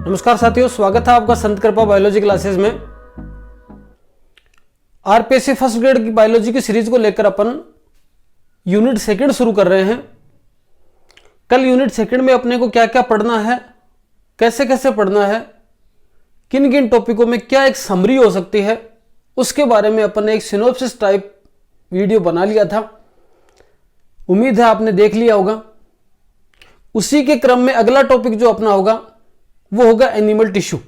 नमस्कार साथियों, स्वागत है आपका संत कृपा बायोलॉजी क्लासेस में। आरपीएससी फर्स्ट ग्रेड की बायोलॉजी की सीरीज को लेकर अपन यूनिट सेकंड शुरू कर रहे हैं। कल यूनिट सेकंड में अपने को क्या क्या पढ़ना है, कैसे कैसे पढ़ना है, किन किन टॉपिकों में क्या एक समरी हो सकती है, उसके बारे में अपन ने एक सिनोप्सिस टाइप वीडियो बना लिया था। उम्मीद है आपने देख लिया होगा। उसी के क्रम में अगला टॉपिक जो अपना होगा वो होगा एनिमल टिश्यू।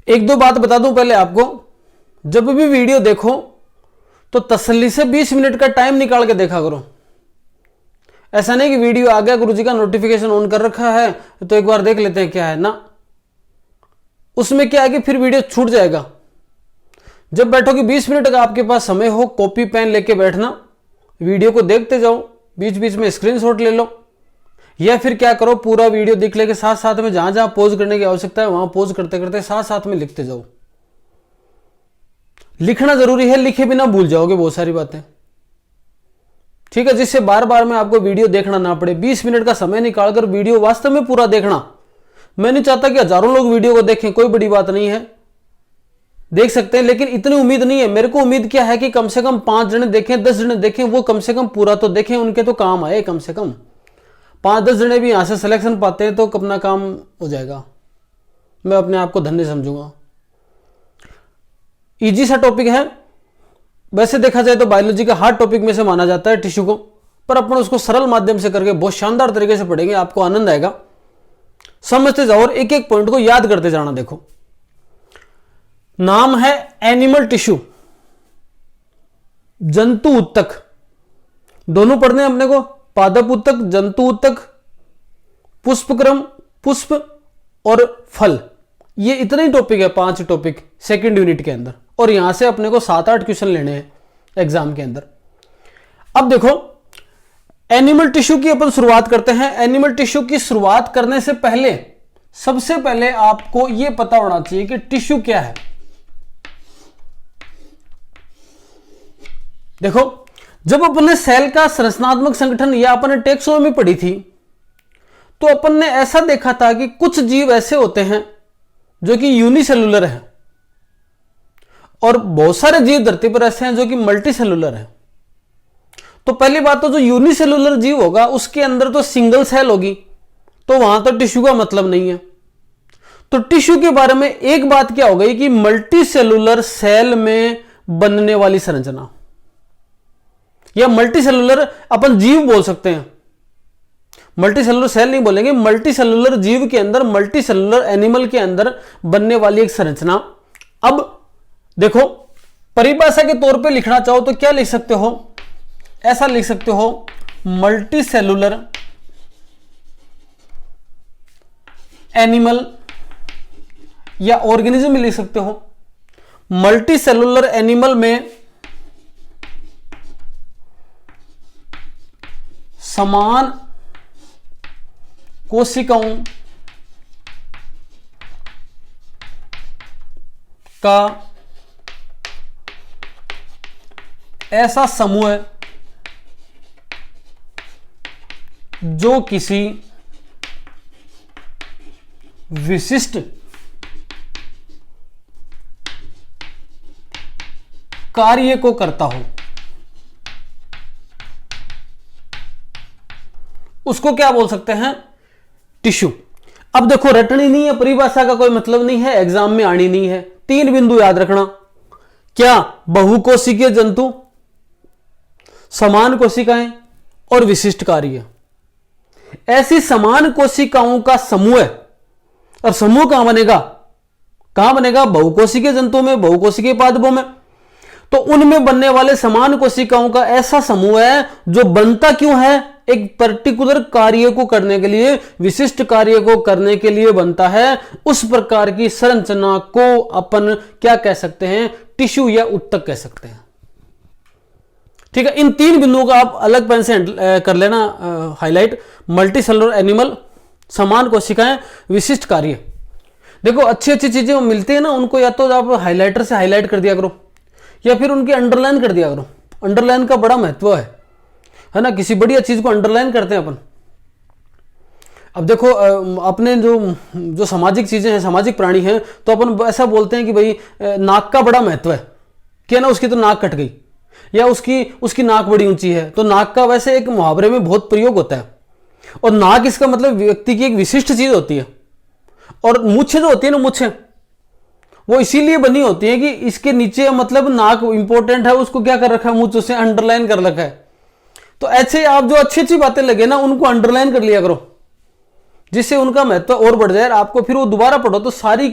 एक दो बात बता दूं पहले आपको, जब भी वीडियो देखो तो तसल्ली से 20 मिनट का टाइम निकाल के देखा करो। ऐसा नहीं कि वीडियो आ गया, गुरुजी का नोटिफिकेशन ऑन कर रखा है तो एक बार देख लेते हैं क्या है ना। उसमें क्या है कि फिर वीडियो छूट जाएगा। जब बैठो कि 20 मिनट का आपके पास समय हो, कॉपी पेन लेके बैठना, वीडियो को देखते जाओ, बीच बीच में स्क्रीनशॉट ले लो, या फिर क्या करो पूरा वीडियो देख ले के साथ साथ में जहां जहां पोज करने की आवश्यकता है वहां पोज करते करते साथ साथ में लिखते जाओ। लिखना जरूरी है, लिखे बिना भूल जाओगे बहुत सारी बातें, ठीक है, जिससे बार बार में आपको वीडियो देखना ना पड़े। 20 मिनट का समय निकालकर वीडियो वास्तव में पूरा देखना। मैं नहीं चाहता कि हजारों लोग वीडियो को देखें, कोई बड़ी बात नहीं है, देख सकते हैं, लेकिन इतनी उम्मीद नहीं है। मेरे को उम्मीद क्या है कि कम से कम 5 जने देखें, 10 जने देखें, वो कम से कम पूरा तो देखें, उनके तो काम आए। कम से कम 5-10 जने भी यहां से सिलेक्शन पाते हैं तो अपना काम हो जाएगा, मैं अपने आप को धन्य समझूंगा। इजी सा टॉपिक है, वैसे देखा जाए तो बायोलॉजी का हार्ड टॉपिक में से माना जाता है टिश्यू को, पर अपन उसको सरल माध्यम से करके बहुत शानदार तरीके से पढ़ेंगे, आपको आनंद आएगा। समझते जाओ और एक एक पॉइंट को याद करते जाना। देखो, नाम है एनिमल टिश्यू, जंतु उत्तक, दोनों पढ़ने हैं अपने को, पादप उत्तक, जंतु उत्तक, पुष्पक्रम, पुष्प और फल। ये इतने ही टॉपिक है, 5 टॉपिक सेकंड यूनिट के अंदर, और यहां से अपने को 7-8 क्वेश्चन लेने हैं एग्जाम के अंदर। अब देखो, एनिमल टिश्यू की अपन शुरुआत करते हैं। एनिमल टिश्यू की शुरुआत करने से पहले सबसे पहले आपको यह पता होना चाहिए कि टिश्यू क्या है। देखो, जब अपन ने सेल का संरचनात्मक संगठन या अपन ने टेक्सोनोमी पढ़ी थी तो अपन ने ऐसा देखा था कि कुछ जीव ऐसे होते हैं जो कि यूनिसेलुलर है, और बहुत सारे जीव धरती पर ऐसे हैं जो कि मल्टीसेलुलर है। तो पहली बात तो जो यूनिसेलुलर जीव होगा उसके अंदर तो सिंगल सेल होगी, तो वहां तो टिश्यू का मतलब नहीं है। तो टिश्यू के बारे में एक बात क्या हो गई कि मल्टीसेलुलर सेल में बनने वाली संरचना, या मल्टीसेलुलर अपन जीव बोल सकते हैं, मल्टीसेलुलर सेल नहीं बोलेंगे, मल्टीसेलुलर जीव के अंदर, मल्टीसेलुलर एनिमल के अंदर बनने वाली एक संरचना। अब देखो, परिभाषा के तौर पे लिखना चाहो तो क्या लिख सकते हो, ऐसा लिख सकते हो, मल्टीसेलुलर एनिमल या ऑर्गेनिज्म भी लिख सकते हो। मल्टीसेलुलर एनिमल में समान कोशिकाओं का ऐसा समूह है जो किसी विशिष्ट कार्य को करता हो, उसको क्या बोल सकते हैं, टिश्यू। अब देखो, रटनी नहीं है, परिभाषा का कोई मतलब नहीं है, एग्जाम में आनी नहीं है। 3 बिंदु याद रखना, क्या, बहुकोशिकीय जंतु, समान कोशिकाएं और विशिष्ट कार्य। ऐसी समान कोशिकाओं का समूह है, और समूह कहां बनेगा, बहुकोशिकीय जंतुओं में, बहुकोशिकीय पादपों में। तो उनमें बनने वाले समान कोशिकाओं का ऐसा समूह है जो बनता क्यों है, एक पर्टिकुलर कार्य को करने के लिए, विशिष्ट कार्य को करने के लिए बनता है। उस प्रकार की संरचना को अपन क्या कह सकते हैं, टिश्यू या उत्तक कह सकते हैं। ठीक है, इन 3 बिंदुओं का आप अलग पेन से कर लेना हाईलाइट। मल्टीसेलुलर एनिमल, समान कोशिकाएं, विशिष्ट कार्य। देखो, अच्छी अच्छी चीजें मिलती है ना, उनको या तो आप हाईलाइटर से हाईलाइट कर दिया करो, या फिर उनकी अंडरलाइन कर दिया करो। अंडरलाइन का बड़ा महत्व है ना, किसी बढ़िया चीज को अंडरलाइन करते हैं अपन। अब देखो अपने जो जो सामाजिक चीजें हैं, सामाजिक प्राणी हैं, तो अपन ऐसा बोलते हैं कि भाई नाक का बड़ा महत्व है, क्या ना उसकी तो नाक कट गई, या उसकी उसकी नाक बड़ी ऊंची है। तो नाक का वैसे एक मुहावरे में बहुत प्रयोग होता है। और नाक इसका मतलब व्यक्ति की एक विशिष्ट चीज होती है। और मूछें जो होती है ना, मूछें वो इसीलिए बनी होती है कि इसके नीचे मतलब नाक इंपॉर्टेंट है, उसको क्या कर रखा है, मूछ से अंडरलाइन कर रखा है। तो ऐसे आप जो अच्छी अच्छी बातें लगे ना उनको अंडरलाइन कर लिया करो, जिससे उनका महत्व और बढ़ जाए। आपको फिर वो दोबारा पढ़ो तो सारी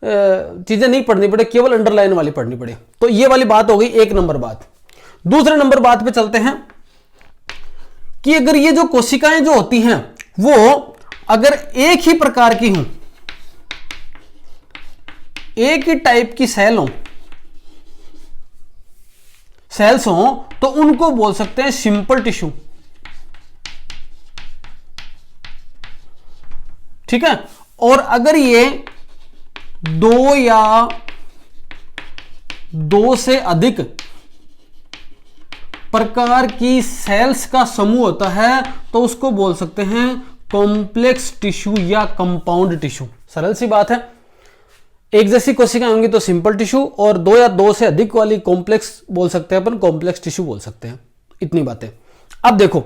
चीजें नहीं पढ़नी पड़े, केवल अंडरलाइन वाली पढ़नी पड़े। तो ये वाली बात हो गई 1 नंबर बात। दूसरे नंबर बात पे चलते हैं कि अगर ये जो कोशिकाएं जो होती हैं वो अगर एक ही प्रकार की हों, एक ही टाइप की सेल्स हों, तो उनको बोल सकते हैं सिंपल टिश्यू। ठीक है। और अगर ये 2 या 2 से अधिक प्रकार की सेल्स का समूह होता है तो उसको बोल सकते हैं कॉम्प्लेक्स टिश्यू या कंपाउंड टिश्यू। सरल सी बात है, एक जैसी कोशिकाएं होंगी तो सिंपल टिश्यू, और 2 या 2 से अधिक वाली कॉम्प्लेक्स बोल सकते हैं अपन, कॉम्प्लेक्स टिश्यू बोल सकते हैं। इतनी बातें। अब देखो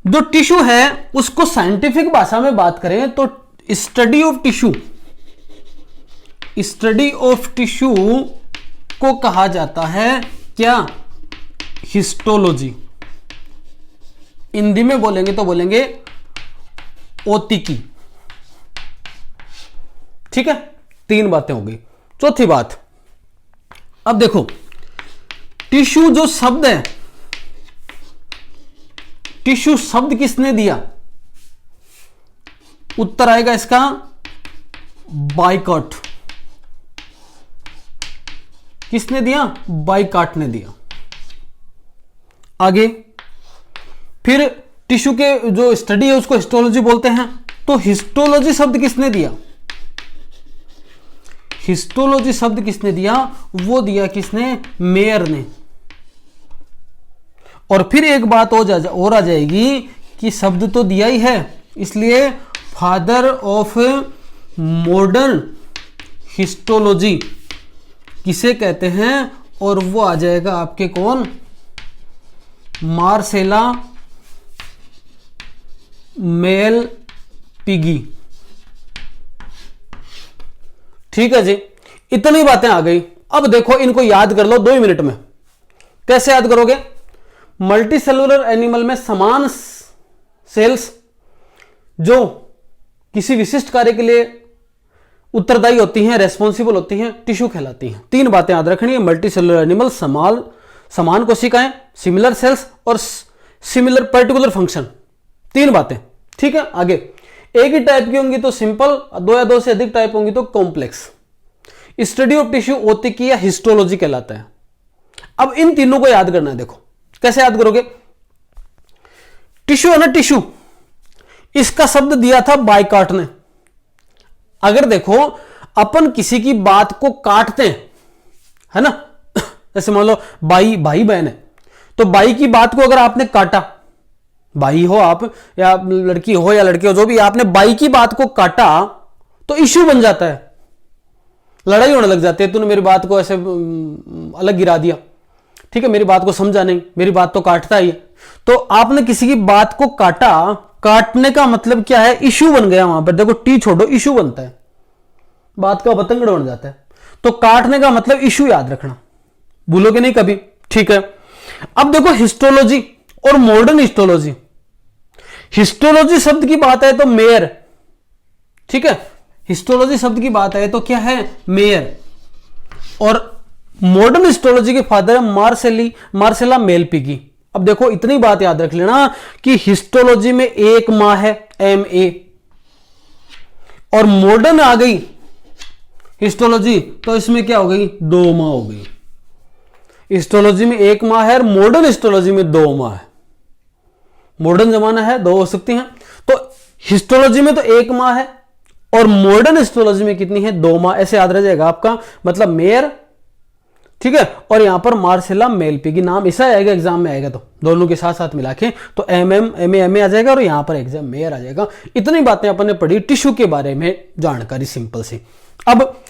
जो टिश्यू है उसको साइंटिफिक भाषा में बात करें तो स्टडी ऑफ टिश्यू को कहा जाता है क्या, हिस्टोलॉजी। हिंदी में बोलेंगे तो बोलेंगे ओतिकी। ठीक है, 3 बातें हो गई। चौथी बात, अब देखो टिश्यू जो शब्द है, टिश्यू शब्द किसने दिया, उत्तर आएगा इसका बाइकॉट। किसने दिया, बाइकॉट ने दिया। आगे फिर टिश्यू के जो स्टडी है उसको हिस्टोलॉजी बोलते हैं, तो हिस्टोलॉजी शब्द किसने दिया, हिस्टोलॉजी शब्द किसने दिया, वो दिया किसने, मेयर ने। और फिर एक बात और आ जाएगी कि शब्द तो दिया ही है, इसलिए फादर ऑफ मॉडर्न हिस्टोलॉजी किसे कहते हैं, और वो आ जाएगा आपके कौन, मार्सेला मेलपिगी। ठीक है जी, इतनी बातें आ गई। अब देखो इनको याद कर लो 2 मिनट में। कैसे याद करोगे, मल्टी सेलुलर एनिमल में समान सेल्स जो किसी विशिष्ट कार्य के लिए उत्तरदायी होती हैं, रेस्पॉन्सिबल होती हैं, टिश्यू कहलाती हैं। 3 बातें याद रखनी है, मल्टी सेलुलर एनिमल, समान कोशिकाएं, सिमिलर सेल्स और सिमिलर पर्टिकुलर फंक्शन। 3 बातें। ठीक है। आगे एक ही टाइप की होंगी तो सिंपल, 2 या 2 से अधिक टाइप होंगी तो कॉम्प्लेक्स। स्टडी ऑफ टिश्यू ओतिकी या हिस्टोलॉजी कहलाता है। अब इन तीनों को याद करना है। देखो कैसे याद करोगे, टिश्यू है ना, टिश्यू इसका शब्द दिया था बाइकॉट ने। अगर देखो अपन किसी की बात को काटते हैं, है ना, जैसे मान लो भाई बहन है, तो भाई की बात को अगर आपने काटा, भाई हो आप या लड़की हो या लड़के हो, जो भी, आपने भाई की बात को काटा तो इश्यू बन जाता है, लड़ाई होने लग जाती है। तूने मेरी बात को ऐसे अलग गिरा दिया, ठीक है, मेरी बात को समझा नहीं, मेरी बात तो काटता ही है। तो आपने किसी की बात को काटा, काटने का मतलब क्या है, इश्यू बन गया वहां पर। देखो टी छोड़ो, इश्यू बनता है, बात का बतंगड़ बन जाता है। तो काटने का मतलब इश्यू याद रखना, भूलोगे नहीं कभी। ठीक है। अब देखो हिस्टोलॉजी और मॉडर्न हिस्टोलॉजी। हिस्टोलॉजी शब्द की बात है तो मेयर, ठीक है, हिस्टोलॉजी शब्द की बात है तो क्या है, मेयर। और मॉडर्न हिस्टोलॉजी के फादर है मार्सेला मेलपिगी। अब देखो इतनी बात याद रख लेना कि हिस्टोलॉजी में 1 माह है, MA, और मॉडर्न आ गई हिस्टोलॉजी तो इसमें क्या हो गई, 2 माह हो गई। हिस्टोलॉजी में 1 माह है और मॉडर्न हिस्टोलॉजी में 2 माह है। मॉडर्न जमाना है, 2 हो सकती हैं। तो हिस्टोलॉजी में तो 1 माह है और मॉडर्न हिस्टोलॉजी में कितनी है, 2 माह। ऐसे याद रह जाएगा आपका। मतलब मेयर ठीक है। और यहां पर मार्सेला मेलपिगी नाम ऐसा आएगा, एग्जाम में आएगा तो दोनों के साथ साथ मिला के तो एम ए आ जाएगा और यहां पर एग्जाम मेयर आ जाएगा। इतनी बातें अपन ने पढ़ी टिश्यू के बारे में, जानकारी सिंपल सी। अब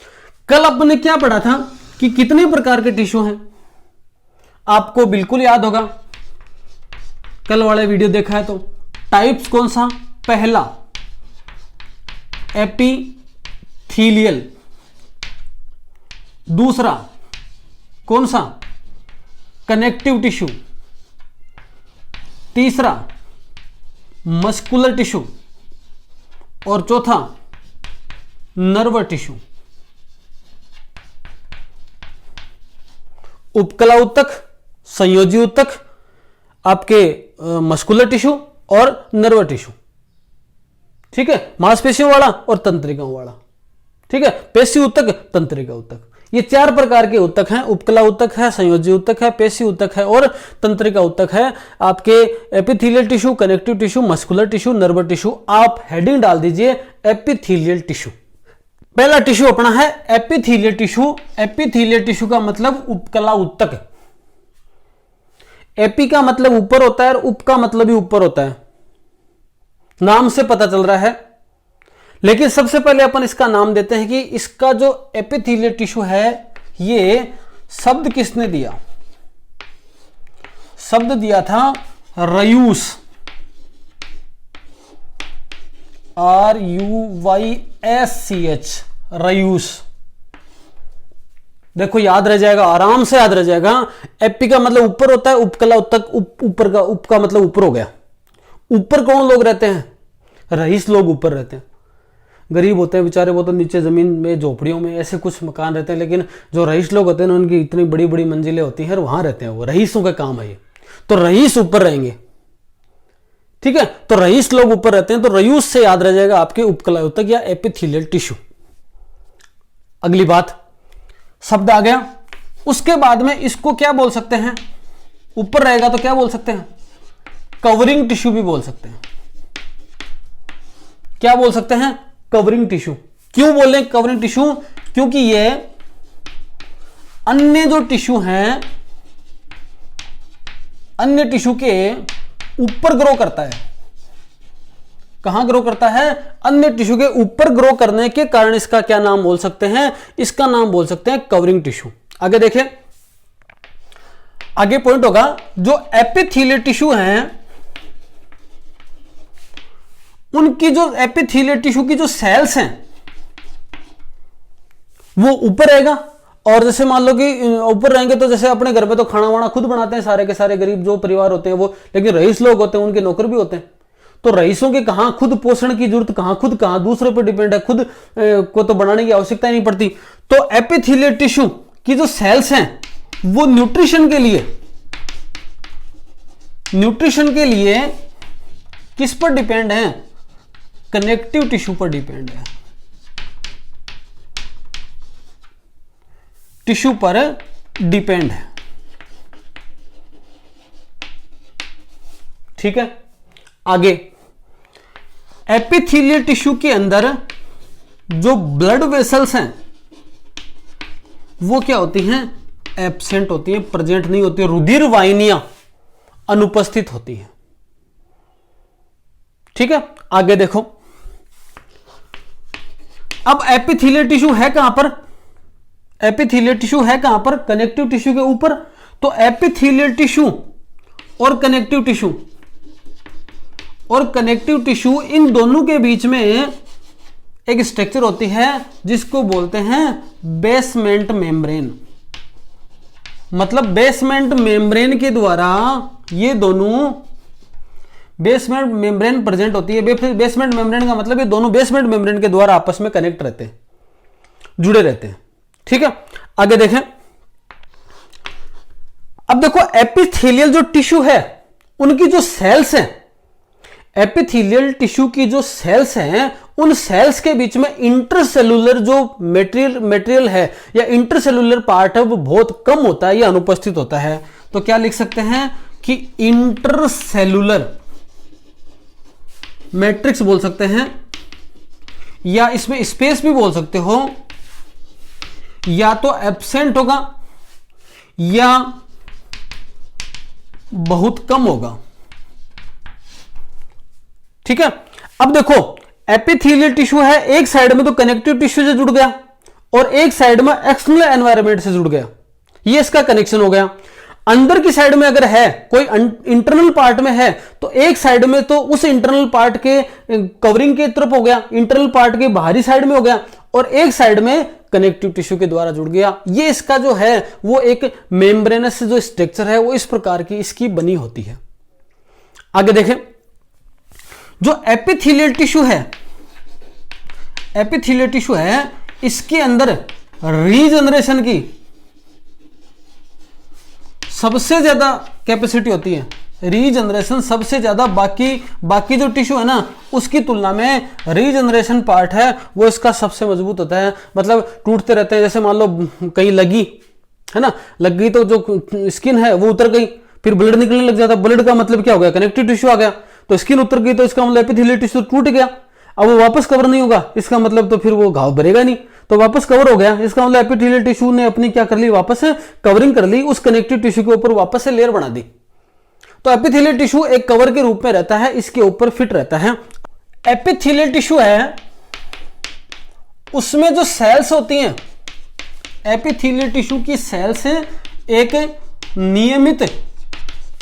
कल अपन ने क्या पढ़ा था कि कितने प्रकार के टिश्यू हैं, आपको बिल्कुल याद होगा, कल वाला वीडियो देखा है तो। टाइप्स कौन सा, पहला एपिथीलियल, दूसरा कौन सा, कनेक्टिव टिश्यू, तीसरा मस्कुलर टिश्यू और चौथा नर्व टिश्यू। उपकला ऊतक, संयोजी ऊतक, आपके मस्कुलर टिश्यू और नर्व टिश्यू, ठीक है, मांसपेशियों वाला और तंत्रिकाओं वाला, ठीक है, पेशी ऊतक, तंत्रिका ऊतक, ये 4 प्रकार के ऊतक हैं। उपकला ऊतक है, संयोजी ऊतक है, पेशी ऊतक है और तंत्रिका ऊतक है। आपके epithelial tissue, connective tissue, muscular tissue, nerve tissue. आप हेडिंग डाल दीजिए एपिथेलियल टिश्यू। पहला टिश्यू अपना है एपिथेलियल टिश्यू। एपिथेलियल टिश्यू का मतलब उपकला ऊतक। एपी का मतलब ऊपर होता है और उप का मतलब भी ऊपर होता है, नाम से पता चल रहा है। लेकिन सबसे पहले अपन इसका नाम देते हैं कि इसका जो एपिथेलियल टिश्यू है, ये शब्द किसने दिया, शब्द दिया था रयूस, RUYSCH, रयूस। देखो याद रह जाएगा, आराम से याद रह जाएगा। एपी का मतलब ऊपर होता है, उपकला ऊतक ऊपर का, उप का मतलब ऊपर हो गया। ऊपर कौन लोग रहते हैं, रईस लोग ऊपर रहते हैं। गरीब होते हैं बेचारे, वो तो नीचे जमीन में झोपड़ियों में ऐसे कुछ मकान रहते हैं, लेकिन जो रईस लोग होते हैं उनकी इतनी बड़ी बड़ी मंजिलें होती हैं, वहां रहते हैं वो, रईसों का काम है ये। तो रईस ऊपर रहेंगे, ठीक है। तो रईस लोग ऊपर रहते हैं, तो रयूस से याद रह जाएगा आपके उपकला ऊतक या एपिथेलियल टिश्यू। अगली बात, शब्द आ गया। उसके बाद में इसको क्या बोल सकते हैं, ऊपर रहेगा तो क्या बोल सकते हैं, कवरिंग टिश्यू भी बोल सकते हैं। क्या बोल सकते हैं, कवरिंग टिश्यू। क्यों बोल रहे हैं कवरिंग टिश्यू, क्योंकि ये अन्य जो टिश्यू हैं, अन्य टिश्यू के ऊपर ग्रो करता है। कहां ग्रो करता है, अन्य टिश्यू के ऊपर ग्रो करने के कारण इसका क्या नाम बोल सकते हैं, इसका नाम बोल सकते हैं कवरिंग टिश्यू। आगे देखें, आगे पॉइंट होगा, जो एपिथेलियल टिश्यू हैं उनकी जो एपिथेलियल टिश्यू की जो सेल्स हैं वो ऊपर रहेगा। और जैसे मान लो कि ऊपर रहेंगे तो जैसे अपने घर पे तो खाना वाना खुद बनाते हैं सारे के सारे गरीब जो परिवार होते हैं वो, लेकिन रईस लोग होते हैं उनके नौकर भी होते हैं। तो रईसों के कहां खुद पोषण की जरूरत, कहां दूसरों पर डिपेंड है, खुद को तो बनाने की आवश्यकता ही नहीं पड़ती। तो एपिथेलियल टिश्यू की जो सेल्स हैं वो न्यूट्रिशन के लिए किस पर डिपेंड है, कनेक्टिव टिश्यू पर डिपेंड है, टिश्यू पर डिपेंड है, ठीक है। आगे, एपिथेलियल टिश्यू के अंदर जो ब्लड वेसल्स हैं वो क्या होती हैं, एब्सेंट होती हैं, प्रेजेंट नहीं होती है, रुधिर वाहिनियां अनुपस्थित होती हैं, ठीक है। आगे देखो, अब एपिथेलियल टिश्यू है कहां पर, एपिथेलियल टिश्यू है कहां पर, कनेक्टिव टिश्यू के ऊपर। तो एपिथेलियल टिश्यू और कनेक्टिव टिश्यू इन दोनों के बीच में एक स्ट्रक्चर होती है जिसको बोलते हैं बेसमेंट मेम्ब्रेन। मतलब बेसमेंट मेम्ब्रेन के द्वारा ये दोनों, बेसमेंट मेम्ब्रेन प्रेजेंट होती है। बेसमेंट मेम्ब्रेन का मतलब ये दोनों बेसमेंट मेम्ब्रेन के द्वारा आपस में कनेक्ट रहते हैं, जुड़े रहते हैं, ठीक है। आगे देखें, अब देखो एपिथेलियल जो टिश्यू है उनकी जो सेल्स हैं, एपिथेलियल टिश्यू की जो सेल्स हैं उन सेल्स के बीच में इंटरसेलुलर जो मटेरियल है या इंटरसेलुलर पार्ट है वो बहुत कम होता है या अनुपस्थित होता है। तो क्या लिख सकते हैं कि इंटरसेलुलर मैट्रिक्स बोल सकते हैं, या इसमें स्पेस भी बोल सकते हो, या तो एब्सेंट होगा या बहुत कम होगा। ठीक है, अब देखो एपिथेलियल टिश्यू है, एक साइड में तो कनेक्टिव टिश्यू से जुड़ गया और एक साइड में एक्सटर्नल एनवायरनमेंट से जुड़ गया, ये इसका कनेक्शन हो गया। अंदर की साइड में अगर है कोई इंटरनल पार्ट में है तो एक साइड में तो उस इंटरनल पार्ट के कवरिंग के तरफ हो गया, इंटरनल पार्ट के बाहरी साइड में हो गया, और एक साइड में कनेक्टिव टिश्यू के द्वारा जुड़ गया। ये इसका जो है वो एक मेम्ब्रेनस जो स्ट्रक्चर है वो इस प्रकार की इसकी बनी होती है। आगे देखें, जो एपिथेलियल टिश्यू है, एपिथेलियल टिश्यू है, इसके अंदर रीजनरेशन की सबसे ज्यादा कैपेसिटी होती है। रीजनरेशन सबसे ज्यादा बाकी जो टिश्यू है ना उसकी तुलना में रीजनरेशन पार्ट है वो इसका सबसे मजबूत होता है। मतलब टूटते रहते हैं, जैसे मान लो कहीं लगी है ना, लग गई तो जो स्किन है वो उतर गई, फिर ब्लड निकलने लग जाता। ब्लड का मतलब क्या हो गया, कनेक्टिव टिश्यू आ गया, तो स्किन उतर गई तो इसका मतलब एपिथेलियल टिश्यू टूट गया, अब वो वापस कवर नहीं होगा, इसका मतलब तो फिर वो घाव भरेगा नहीं, तो वापस कवर हो गया। इसका मतलब एपिथेलियल टिश्यू ने अपनी क्या कर ली, वापस कवरिंग कर ली, उस कनेक्टिव टिश्यू के ऊपर वापस से लेयर बना दी। तो एपिथेलियल टिश्यू एक कवर के रूप में रहता है, इसके ऊपर फिट रहता है। एपिथेलियल टिश्यू है, उसमें जो सेल्स होती हैं, एपिथेलियल टिश्यू की सेल्स एक नियमित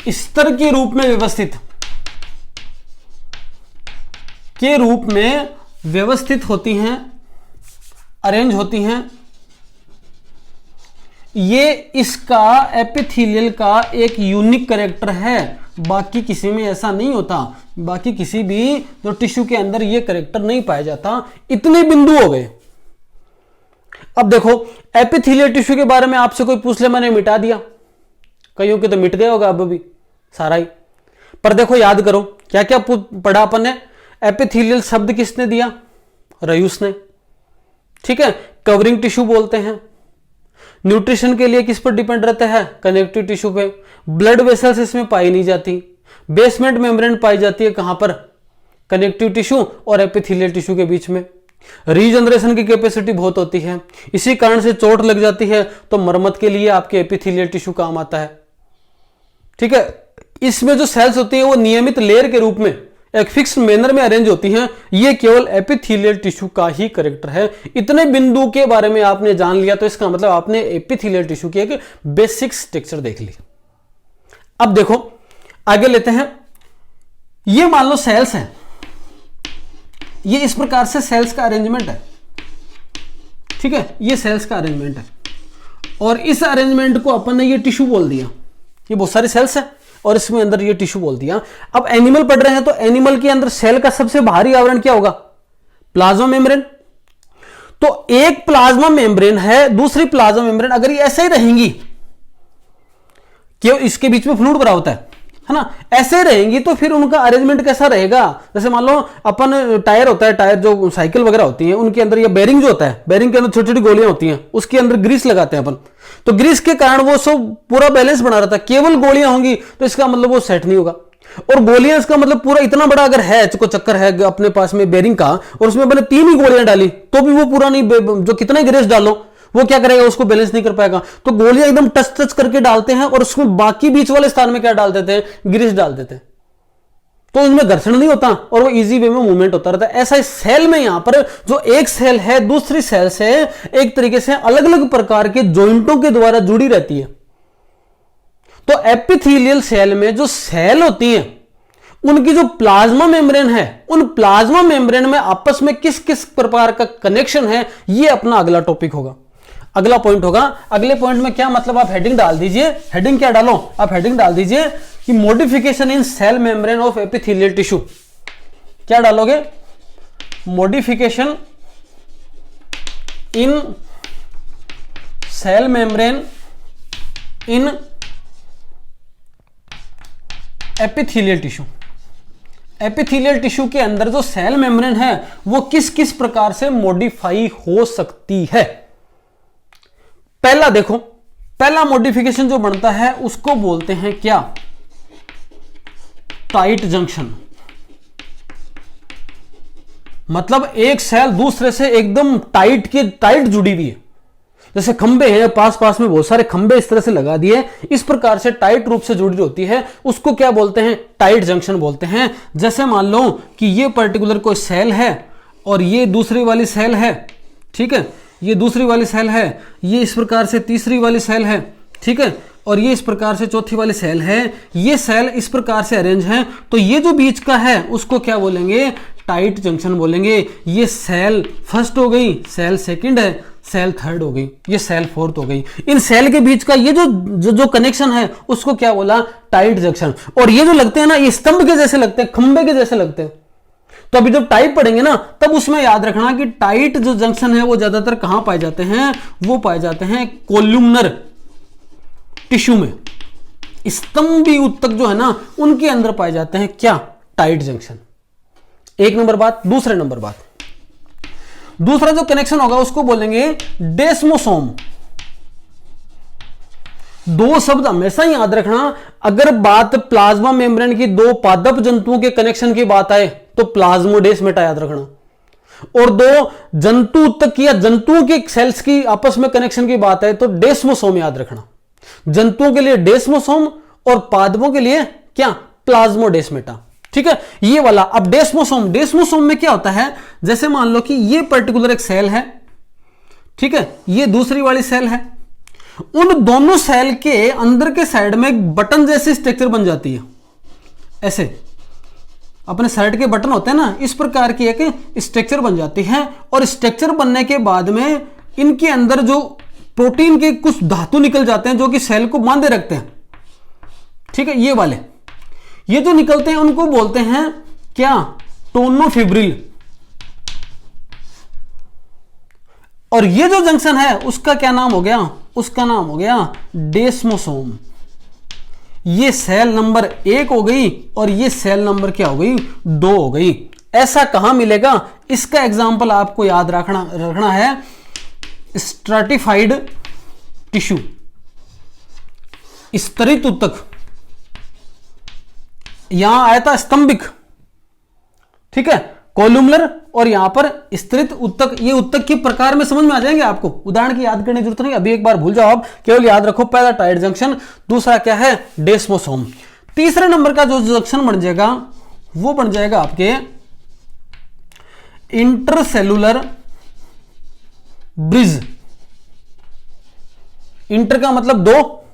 स्तर के रूप में व्यवस्थित होती हैं, अरेंज होती हैं। ये इसका एपिथेलियल का एक यूनिक कैरेक्टर है, बाकी किसी में ऐसा नहीं होता, बाकी किसी भी जो टिश्यू के अंदर ये कैरेक्टर नहीं पाया जाता। इतने बिंदु हो गए। अब देखो एपिथेलियल टिश्यू के बारे में आपसे कोई पूछ ले, मैंने मिटा दिया, कईयों के तो मिट गया होगा अब भी सारा ही, पर देखो याद करो क्या क्या पढ़ा अपन ने। एपिथेलियल शब्द किसने दिया, रयूस ने। ठीक है, कवरिंग टिश्यू बोलते हैं। न्यूट्रिशन के लिए किस पर डिपेंड रहता है, कनेक्टिव टिश्यू पे। ब्लड वेसल्स इसमें पाई नहीं जाती। बेसमेंट मेम्ब्रेन पाई जाती है कहां पर, कनेक्टिव टिश्यू और एपिथेलियल टिश्यू के बीच में। रीजनरेशन की कैपेसिटी बहुत होती है, इसी कारण से चोट लग जाती है तो मरम्मत के लिए आपके एपिथेलियल टिश्यू काम आता है। ठीक है, इसमें जो सेल्स होती है वो नियमित लेयर के रूप में एक फिक्स मैनर में अरेंज होती हैं। ये केवल एपिथेलियल टिश्यू का ही कैरेक्टर है। इतने बिंदु के बारे में आपने जान लिया तो इसका मतलब आपने एपिथेलियल टिश्यू की एक बेसिक स्ट्रक्चर देख ली। अब देखो आगे लेते हैं। ये मान लो सेल्स हैं, ये इस प्रकार से सेल्स का अरेंजमेंट है। ठीक है, ये सेल्स का अरेंजमेंट है और इस अरेंजमेंट को अपन ने ये टिश्यू बोल दिया। ये बहुत सारे सेल्स हैं और इसमें अंदर ये टिश्यू बोल दिया। अब एनिमल पढ़ रहे हैं तो एनिमल के अंदर सेल का सबसे बाहरी आवरण क्या होगा, प्लाज्मा मेम्ब्रेन। तो एक प्लाज्मा मेम्ब्रेन है, दूसरी प्लाज्मा मेम्ब्रेन अगर ये ऐसे ही रहेंगी, क्यों इसके बीच में फ्लूइड भरा होता है ना, ऐसे रहेंगी तो फिर उनका अरेंजमेंट कैसा रहेगा। जैसे मान लो अपन टायर होता है, टायर जो साइकिल वगैरह होती है उनके अंदर ये बेरिंग जो होता है, बेरिंग के अंदर छोटी छोटी गोलियां होती हैं, उसके अंदर ग्रीस लगाते हैं अपन, तो ग्रीस के कारण वो सब पूरा बैलेंस बना रहता है। केवल गोलियां होंगी तो इसका मतलब वो सेट नहीं होगा। और गोलियां इसका मतलब पूरा इतना बड़ा अगर है, चक्कर है अपने पास में बेरिंग का और उसमें मैंने 3 ही गोलियां डाली तो भी वो पूरा नहीं, जो कितना ग्रीस डालो वो क्या करेगा, उसको बैलेंस नहीं कर पाएगा। तो गोलियां एकदम टच करके डालते हैं और उसमें बाकी बीच वाले स्थान में क्या डाल देते हैं, ग्रीस डाल देते हैं, तो उसमें घर्षण नहीं होता और वो इजी वे में मूवमेंट होता रहता है। ऐसा इस सेल में यहां पर जो एक सेल है दूसरी सेल से एक तरीके से अलग अलग प्रकार के जॉइंटों के द्वारा जुड़ी रहती है। तो एपिथेलियल सेल में जो सेल होती हैं उनकी जो प्लाज्मा मेम्ब्रेन है, उन प्लाज्मा मेम्ब्रेन में आपस में किस किस प्रकार का कनेक्शन है, ये अपना अगला टॉपिक होगा, अगला पॉइंट होगा। अगले पॉइंट में क्या मतलब, आप हेडिंग डाल दीजिए। हेडिंग क्या डालो, आप हेडिंग डाल दीजिए कि modification in cell membrane of epithelial tissue. क्या डालोगे, modification in cell membrane in epithelial tissue. Epithelial tissue के अंदर जो सेल मेम्ब्रेन है वो किस किस प्रकार से मॉडिफाई हो सकती है। पहला देखो, पहला मॉडिफिकेशन जो बनता है उसको बोलते हैं क्या, टाइट जंक्शन। मतलब एक सेल दूसरे से एकदम टाइट जुड़ी हुई है। जैसे खंबे हैं, पास पास में बहुत सारे खंबे इस तरह से लगा दिए, इस प्रकार से टाइट रूप से जुड़ी होती है, उसको क्या बोलते हैं? टाइट जंक्शन बोलते हैं। जैसे मान लो कि ये पर्टिकुलर कोई सेल है और ये दूसरी वाली सेल है, ठीक है, ये दूसरी वाली सेल है, ये इस प्रकार से तीसरी वाली सेल है, ठीक है, और ये इस प्रकार से चौथी वाली सेल है। ये सेल इस प्रकार से अरेंज हैं, तो ये जो बीच का है उसको क्या बोलेंगे? टाइट जंक्शन बोलेंगे। ये सेल फर्स्ट हो गई, सेल सेकंड है, सेल थर्ड हो गई, ये सेल फोर्थ हो गई। इन सेल के बीच का ये जो कनेक्शन है उसको क्या बोला? Tight junction. और ये जो लगते हैं ना, ये स्तंभ के जैसे लगते हैं, खंबे के जैसे लगते हैं। तो अभी जब टाइप पढ़ेंगे ना, तब उसमें याद रखना कि टाइट जो जंक्शन है वो ज्यादातर कहां पाए जाते हैं? वो पाए जाते हैं कोल्यूमनर टिश्यू में। स्तंभी उत्तक जो है ना, उनके अंदर पाए जाते हैं क्या? Tight junction. एक नंबर बात। दूसरे नंबर बात, दूसरा जो कनेक्शन होगा उसको बोलेंगे डेस्मोसोम। दो शब्द हमेशा ही याद रखना। अगर बात प्लाज्मा मेम्ब्रेन की दो पादप जंतुओं के कनेक्शन की बात आए तो प्लाज्मोडेस्माटा याद रखना, और दो जंतु उत्तक या जंतुओं के सेल्स की आपस में कनेक्शन की बात है तो डेस्मोसोम याद रखना। जंतुओं के लिए डेस्मोसोम और पादपों के लिए क्या? प्लाज्मोडेस्माटा। ठीक है, ये वाला। अब डेस्मोसोम, डेस्मोसोम में क्या होता है? जैसे मान लो कि ये पर्टिकुलर एक सेल है, ठीक है, ये दूसरी वाली सेल है, उन दोनों सेल के अंदर के साइड में एक बटन जैसी स्ट्रक्चर बन जाती है। ऐसे अपने शर्ट के बटन होते हैं ना, इस प्रकार की एक स्ट्रक्चर बन जाती है। और स्ट्रक्चर बनने के बाद में इनके अंदर जो प्रोटीन के कुछ धातु निकल जाते हैं जो कि सेल को बांधे रखते हैं, ठीक है, ये वाले, ये जो निकलते हैं उनको बोलते हैं क्या? टोनोफिब्रिल। और ये जो जंक्शन है उसका क्या नाम हो गया? उसका नाम हो गया डेस्मोसोम। ये सेल नंबर 1 हो गई और ये सेल नंबर क्या हो गई? 2 हो गई। ऐसा कहां मिलेगा? इसका एग्जाम्पल आपको याद रखना है, स्ट्रैटिफाइड टिश्यू, स्तरित उत्तक। यहां आया था स्तंभिक, ठीक है, कोलुमलर, और यहां पर स्तरित उत्तक। ये उत्तक के प्रकार में समझ में आ जाएंगे आपको, उदाहरण की याद करने की जरूरत नहीं, अभी एक बार भूल जाओ आप, केवल याद रखो। पहला टाइट जंक्शन, दूसरा क्या है? डेस्मोसोम। तीसरे नंबर का जो जंक्शन बन जाएगा वो बन जाएगा आपके इंटरसेलुलर ब्रिज। इंटर का मतलब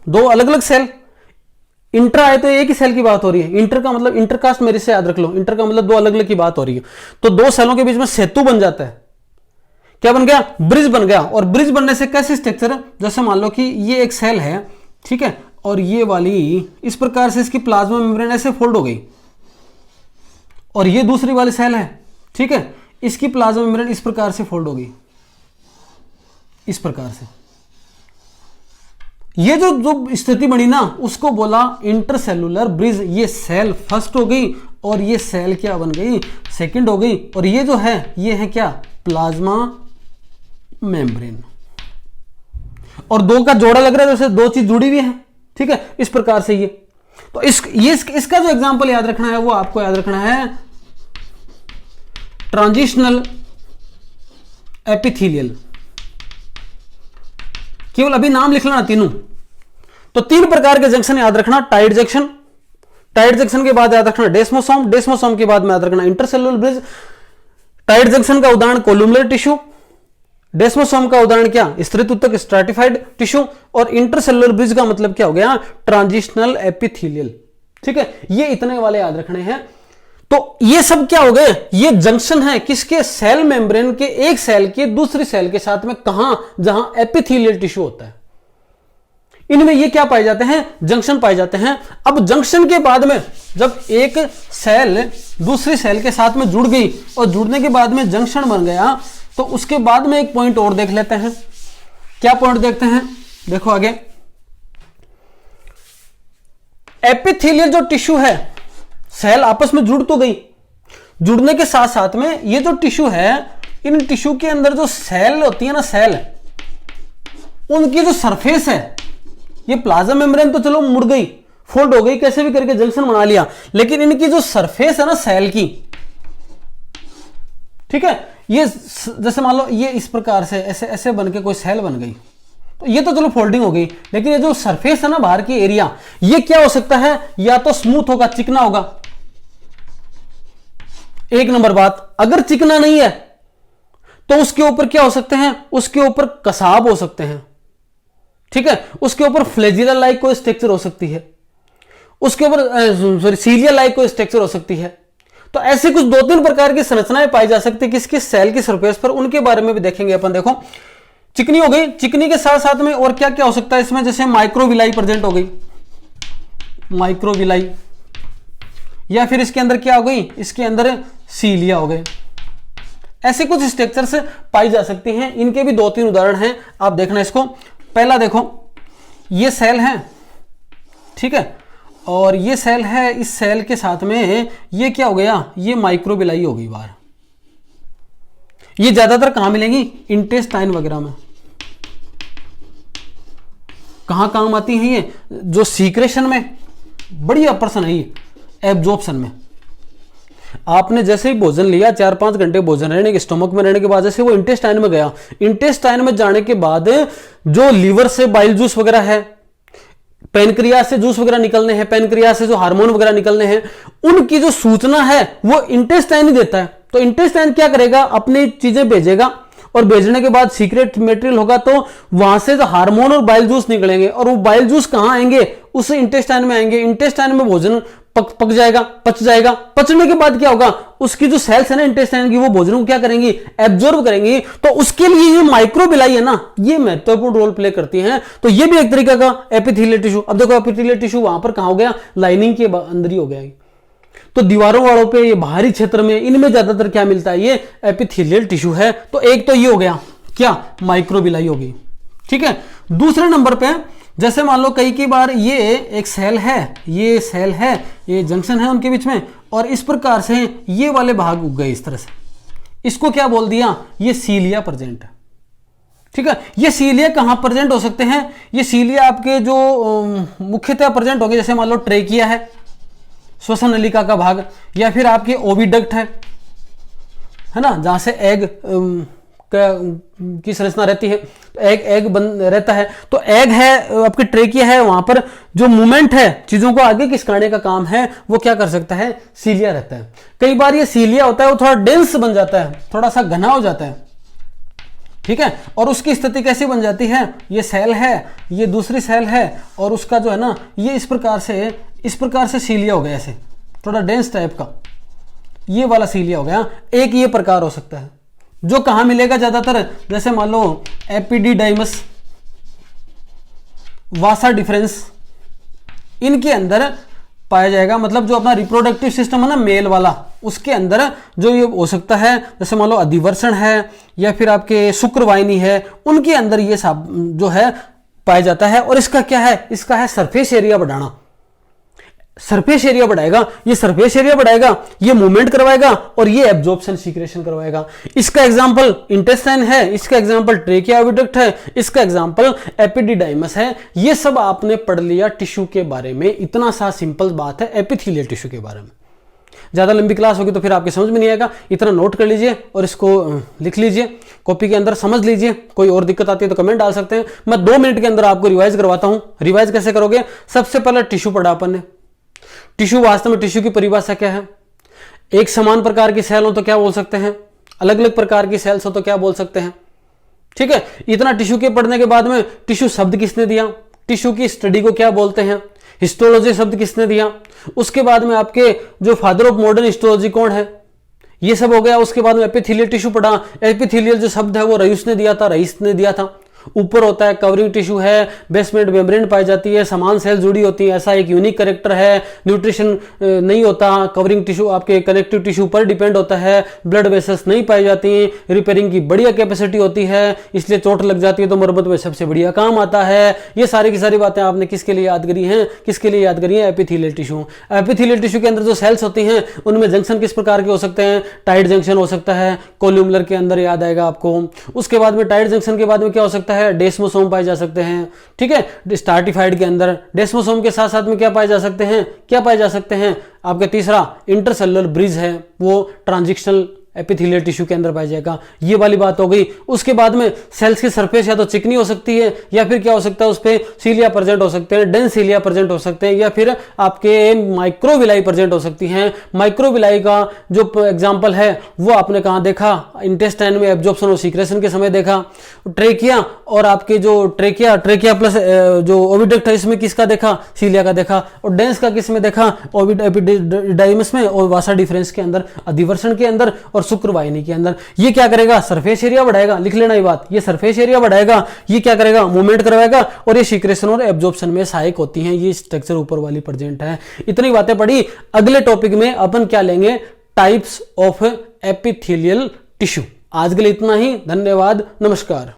दो अलग अलग सेल। इंटर आए तो एक ही सेल की बात हो रही है। इंटर का मतलब इंटरकास्ट, मेरे से याद रख लो, इंटर का मतलब दो अलग अलग की बात हो रही है। तो दो सेलों के बीच में सेतु बन जाता है। क्या बन गया? ब्रिज बन गया। और ब्रिज बनने से कैसे स्ट्रक्चर? जैसे मान लो कि ये एक सेल है, ठीक है, और ये वाली इस प्रकार से इसकी प्लाज्मा मेम्ब्रेन ऐसे फोल्ड हो गई, और ये दूसरी वाली सेल है, ठीक है, इसकी प्लाज्मा मेम्ब्रेन इस प्रकार से फोल्ड हो गई, इस प्रकार से। ये जो स्थिति बनी ना उसको बोला इंटरसेलुलर ब्रिज। ये सेल फर्स्ट हो गई और ये सेल क्या बन गई? सेकंड हो गई। और ये जो है ये है क्या? Plasma membrane. और दो का जोड़ा लग रहा है, जैसे दो चीज जुड़ी हुई है, ठीक है, इस प्रकार से ये। तो इसका जो एग्जांपल याद रखना है वो आपको याद रखना है ट्रांजिशनल एपिथेलियल। केवल अभी नाम लिख लेना तीनों। तो 3 प्रकार के जंक्शन याद रखना। टाइट जंक्शन, टाइट जंक्शन के बाद याद रखना डेस्मोसोम, डेस्मोसोम के बाद में याद रखना इंटरसेलुलर ब्रिज। टाइट जंक्शन का उदाहरण कोलुमलर टिश्यू, डेस्मोसोम का उदाहरण क्या? स्तरित उत्तक, स्ट्रैटिफाइड टिश्यू, और इंटरसेलुलर ब्रिज का मतलब क्या हो गया? Transitional epithelial. ठीक है, ये इतने वाले याद रखने हैं। तो ये सब क्या हो गए? ये जंक्शन है किसके? सेल मेम्ब्रेन के एक सेल के दूसरी सेल के साथ में। कहां? जहां एपिथेलियल टिश्यू होता है, इनमें ये क्या पाए जाते हैं? जंक्शन पाए जाते हैं। अब जंक्शन के बाद में जब एक सेल दूसरी सेल के साथ में जुड़ गई और जुड़ने के बाद में जंक्शन बन गया, तो उसके बाद में एक पॉइंट और देख लेते हैं। क्या पॉइंट देखते हैं? देखो आगे, एपिथेलियल जो टिश्यू है, सेल आपस में जुड़ तो गई, जुड़ने के साथ साथ में ये जो टिश्यू है, इन टिश्यू के अंदर जो सेल होती है ना, सेल, उनकी जो सरफेस है, ये प्लाज्मा मेम्ब्रेन तो चलो मुड़ गई, फोल्ड हो गई, कैसे भी करके जंक्शन बना लिया, लेकिन इनकी जो सरफेस है ना सेल की, ठीक है, ये जैसे मान लो ये इस प्रकार से ऐसे ऐसे बन के कोई सेल बन गई, तो ये तो चलो फोल्डिंग हो गई, लेकिन ये जो सरफेस है ना बाहर की एरिया, ये क्या हो सकता है, या तो स्मूथ होगा, चिकना होगा। एक नंबर बात, अगर चिकना नहीं है तो उसके ऊपर क्या हो सकते हैं, उसके ऊपर कसाब हो सकते हैं, ठीक है, उसके ऊपर फ्लैजिला लाइक कोई स्ट्रक्चर हो सकती है, उसके ऊपर सीलिया लाइक कोई स्ट्रक्चर हो सकती है। तो ऐसे कुछ 2-3 प्रकार की संरचनाएं पाई जा सकती है किसकी, सेल की सरफेस पर, उनके बारे में भी देखेंगे अपन। देखो चिकनी हो गई, चिकनी के साथ साथ में और क्या क्या हो सकता है इसमें, जैसे माइक्रोविलाई प्रेजेंट हो गई, माइक्रोविलाई, या फिर इसके अंदर क्या हो गई, इसके अंदर सीलिया हो गए। ऐसे कुछ स्ट्रक्चर्स पाई जा सकती हैं, इनके भी 2-3 उदाहरण हैं, आप देखना इसको। पहला देखो, ये सेल है, ठीक है, और ये सेल है, इस सेल के साथ में ये क्या हो गया, ये माइक्रोविलाई हो गई बाहर। ये ज्यादातर कहां मिलेंगी, इंटेस्टाइन वगैरह में। कहां काम आती हैं ये, जो सीक्रेशन में बड़ी ऑपरेशन है, ये एब्जॉर्प्शन में। आपने जैसे ही भोजन लिया, 4-5 घंटे भोजन रहने के, स्टमक में रहने के बाद जैसे वो इंटेस्टाइन में गया, इंटेस्टाइन में जाने के बाद जो लीवर से बाइल जूस वगैरह है, पेनक्रियास से जूस वगैरह निकलने हैं, पेनक्रियास से जो हार्मोन वगैरह निकलने हैं, उनकी जो सूचना है वो इंटेस्टाइन ही देता है। तो इंटेस्टाइन क्या करेगा, अपनी चीजें भेजेगा, और भेजने के बाद सीक्रेट मटेरियल होगा, तो वहां से जो हार्मोन और बाइल जूस निकलेंगे, और वो बाइल जूस कहां आएंगे, उस इंटेस्टाइन में आएंगे। इंटेस्टाइन में भोजन पक जाएगा, पच जाएगा। पचने के बाद क्या होगा, उसकी जो सेल्स है ना इंटेस्टाइन की, वो भोजन को क्या करेंगी, एब्जॉर्ब करेंगी। तो उसके लिए ये माइक्रोविलाई है ना, ये महत्वपूर्ण रोल प्ले करती हैं। तो ये भी एक तरीके का एपिथेलियल टिश्यू। अब देखो एपिथेलियल टिश्यू वहां पर कहां हो गया, लाइनिंग के अंदर ही हो गया। तो दीवारों वालों पे, ये बाहरी क्षेत्र में, इनमें ज्यादातर क्या मिलता है, ये एपिथेलियल टिश्यू है। तो एक तो ये हो गया क्या, माइक्रोविलाई होगी, ठीक है। दूसरे नंबर पे, जैसे मान लो कई बार ये एक सेल है, ये सेल है, ये जंक्शन है उनके बीच में, और इस प्रकार से ये वाले भाग उग गए इस तरह से, इसको क्या बोल दिया, ये सीलिया प्रेजेंट है, ठीक है। ये सीलिया कहां प्रेजेंट हो सकते हैं, ये सीलिया आपके जो मुख्यतः प्रेजेंट हो गए, जैसे मान लो ट्रेकिया है, श्वसन नलिका का भाग, या फिर आपके ओविडक्ट है ना, जहां से एग की संरचना रहती है, तो एग बन रहता है। तो एग है, आपकी ट्रेकिया है, वहां पर जो मूवमेंट है, चीजों को आगे खिसकाने का काम है, वो क्या कर सकता है, सीलिया रहता है। कई बार ये सीलिया होता है, वो थोड़ा डेंस बन जाता है, थोड़ा सा घना हो जाता है, ठीक है। और उसकी स्थिति कैसी बन जाती है, ये सेल है, ये दूसरी सेल है, और उसका जो है ना, ये इस प्रकार से सीलिया हो गया, ऐसे थोड़ा डेंस टाइप का, ये वाला सीलिया हो गया। एक ये प्रकार हो सकता है, जो कहां मिलेगा ज्यादातर, जैसे मान लो एपिडिडाइमस, वासा डिफरेंस, इनके अंदर पाया जाएगा। मतलब जो अपना रिप्रोडक्टिव सिस्टम है ना, मेल वाला, उसके अंदर जो ये हो सकता है, जैसे मान लो अधिवर्षण है, या फिर आपके शुक्रवाहिनी है, उनके अंदर ये सब जो है पाया जाता है। और इसका क्या है, इसका है सरफेस एरिया बढ़ाना, सरफेस एरिया बढ़ाएगा। ये सरफेस एरिया बढ़ाएगा, ये मूवमेंट करवाएगा, और ये एब्जॉर्प्शन सीक्रेशन करवाएगा। इसका एग्जांपल इंटेस्टाइन है, इसका एग्जांपल ट्रेकिया ओविडक्ट है, इसका एग्जांपल एपिडिडाइमस है। ये सब आपने पढ़ लिया टिश्यू के बारे में। इतना सा सिंपल बात है एपिथेलियल टिश्यू के बारे में। ज्यादा लंबी क्लास होगी तो फिर आपके समझ में नहीं आएगा, इतना नोट कर लीजिए और इसको लिख लीजिए कॉपी के अंदर, समझ लीजिए। कोई और दिक्कत आती है तो कमेंट डाल सकते हैं, मैं 2 मिनट के अंदर आपको रिवाइज करवाता हूं। रिवाइज कैसे करोगे, सबसे पहले टिश्यू पढ़ा अपन ने। टिश्यू, वास्तव में टिश्यू की परिभाषा क्या है, एक समान प्रकार की सेल हो तो क्या बोल सकते हैं, अलग अलग प्रकार की सेल्स हो तो क्या बोल सकते हैं, ठीक है। इतना टिश्यू के पढ़ने के बाद में टिश्यू शब्द किसने दिया, टिश्यू की स्टडी को क्या बोलते हैं, हिस्टोलॉजी शब्द किसने दिया, उसके बाद में आपके जो फादर ऑफ मॉडर्न हिस्टोलॉजी कौन है, ये सब हो गया। उसके बाद में एपिथेलियल टिश्यू पढ़ा। एपिथेलियल जो शब्द है वो रईस ने दिया था, रईस ने दिया था। ऊपर होता है कवरिंग टिश्यू है, बेसमेंट मेम्ब्रेन पाई जाती है, समान सेल जुड़ी होती है, ऐसा एक यूनिक कैरेक्टर है। न्यूट्रिशन नहीं होता, कवरिंग टिश्यू आपके कनेक्टिव टिश्यू पर डिपेंड होता है। ब्लड वेसल्स नहीं पाई जाती, रिपेयरिंग की बढ़िया कैपेसिटी होती है, इसलिए चोट लग जाती है तो मरम्मत में सबसे बढ़िया काम आता है। ये सारी की सारी बातें आपने किसके लिए याद करी हैं, किसके लिए याद करी है, एपिथेलियल टिश्यू। एपिथेलियल टिश्यू के अंदर जो सेल्स होती हैं उनमें जंक्शन किस प्रकार के हो सकते हैं, टाइट जंक्शन हो सकता है, कोल्यूमुलर के अंदर याद आएगा आपको। उसके बाद में टाइट जंक्शन के बाद में क्या हो सकता है, डेस्मोसोम पाए जा सकते हैं, ठीक है। स्टार्टिफाइड के अंदर डेस्मोसोम के साथ साथ में क्या पाए जा सकते हैं, क्या पाए जा सकते हैं आपके तीसरा इंटरसेलुलर ब्रिज है, वो ट्रांजिशनल एपिथेलियल टिश्यू के अंदर पाया जाएगा। ये वाली बात हो गई। उसके बाद में सेल्स की सरफेस या तो चिकनी हो सकती है या फिर क्या हो सकता है, उस पर सीलिया प्रेजेंट हो सकते हैं, डेंस सीलिया प्रेजेंट हो सकते हैं, या फिर आपके माइक्रोविलाई प्रेजेंट हो सकती हैं। माइक्रोविलाई का जो एग्जाम्पल है वो आपने कहाँ देखा, इंटेस्टाइन में एब्जॉर्प्शन और सीक्रेशन के समय देखा। ट्रेकिया और आपके जो ट्रेकिया प्लस जो ओविडक्ट है इसमें किसका देखा, सीलिया का देखा। और डेंस का किस में देखा, एपिडाइडिमस में और वासा डिफरेंस के अंदर, अधिवर्षण के अंदर और शुक्रवाहिनी के अंदर। ये क्या करेगा, सरफेस एरिया बढ़ाएगा, लिख लेना ये बात, ये सरफेस एरिया बढ़ाएगा, ये क्या करेगा, मूवमेंट करवाएगा और ये सीक्रेशन और एब्जॉर्प्शन में सहायक होती हैं। ये स्ट्रक्चर ऊपर वाली प्रेजेंट है। इतनी बातें पढ़ी। अगले टॉपिक में अपन क्या लेंगे, टाइप्स ऑफ एपिथेलियल टिश्यू। आज के लिए इतना ही, धन्यवाद, नमस्कार।